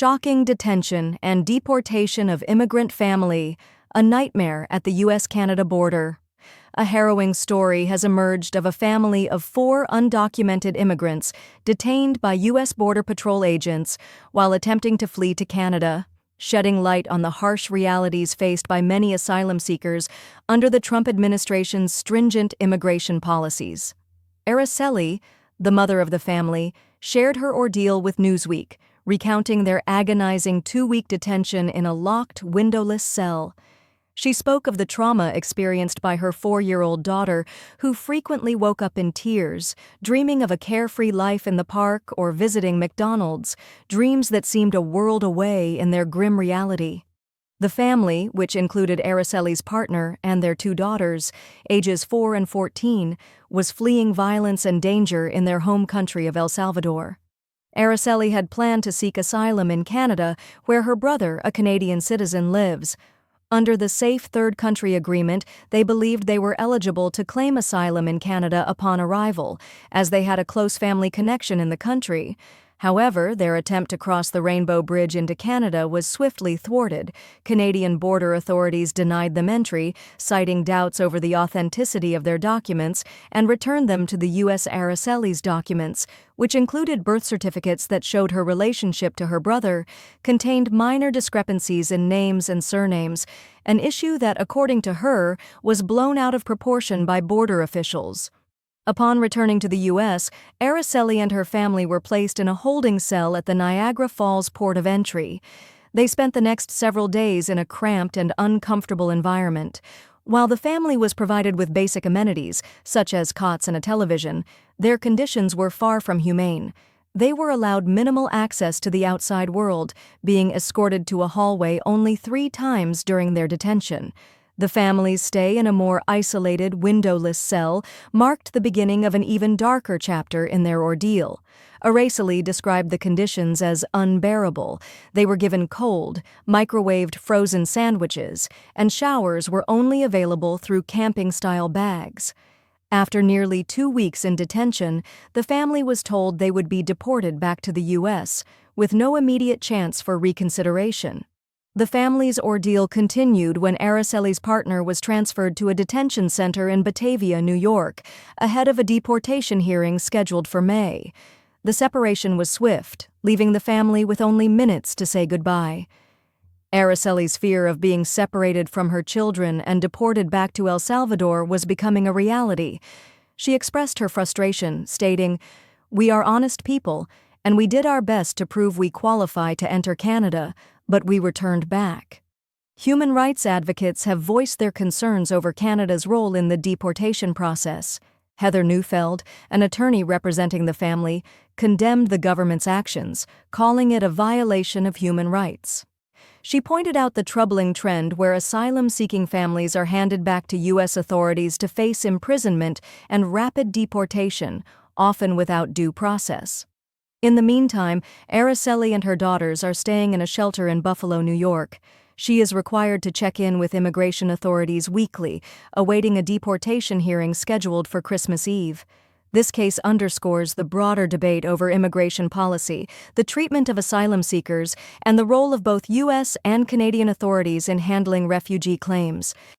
Shocking detention and deportation of immigrant family, a nightmare at the U.S.-Canada border. A harrowing story has emerged of a family of 4 undocumented immigrants detained by U.S. Border Patrol agents while attempting to flee to Canada, shedding light on the harsh realities faced by many asylum seekers under the Trump administration's stringent immigration policies. Aracely, the mother of the family, shared her ordeal with Newsweek, recounting their agonizing 2-week detention in a locked, windowless cell. She spoke of the trauma experienced by her 4-year-old daughter, who frequently woke up in tears, dreaming of a carefree life in the park or visiting McDonald's, dreams that seemed a world away in their grim reality. The family, which included Aracely's partner and their 2 daughters, ages 4 and 14, was fleeing violence and danger in their home country of El Salvador. Aracely had planned to seek asylum in Canada, where her brother, a Canadian citizen, lives. Under the Safe Third Country Agreement, they believed they were eligible to claim asylum in Canada upon arrival, as they had a close family connection in the country. However, their attempt to cross the Rainbow Bridge into Canada was swiftly thwarted. Canadian border authorities denied them entry, citing doubts over the authenticity of their documents, and returned them to the U.S. Aracely's documents, which included birth certificates that showed her relationship to her brother, contained minor discrepancies in names and surnames, an issue that, according to her, was blown out of proportion by border officials. Upon returning to the U.S., Aracely and her family were placed in a holding cell at the Niagara Falls port of entry. They spent the next several days in a cramped and uncomfortable environment. While the family was provided with basic amenities, such as cots and a television, their conditions were far from humane. They were allowed minimal access to the outside world, being escorted to a hallway only 3 times during their detention. The family's stay in a more isolated, windowless cell marked the beginning of an even darker chapter in their ordeal. Aracely described the conditions as unbearable. They were given cold, microwaved frozen sandwiches, and showers were only available through camping-style bags. After nearly 2 weeks in detention, the family was told they would be deported back to the U.S., with no immediate chance for reconsideration. The family's ordeal continued when Aracely's partner was transferred to a detention center in Batavia, New York, ahead of a deportation hearing scheduled for May. The separation was swift, leaving the family with only minutes to say goodbye. Aracely's fear of being separated from her children and deported back to El Salvador was becoming a reality. She expressed her frustration, stating, "We are honest people, and we did our best to prove we qualify to enter Canada, but we were turned back." Human rights advocates have voiced their concerns over Canada's role in the deportation process. Heather Neufeld, an attorney representing the family, condemned the government's actions, calling it a violation of human rights. She pointed out the troubling trend where asylum-seeking families are handed back to U.S. authorities to face imprisonment and rapid deportation, often without due process. In the meantime, Aracely and her daughters are staying in a shelter in Buffalo, New York. She is required to check in with immigration authorities weekly, awaiting a deportation hearing scheduled for Christmas Eve. This case underscores the broader debate over immigration policy, the treatment of asylum seekers, and the role of both U.S. and Canadian authorities in handling refugee claims.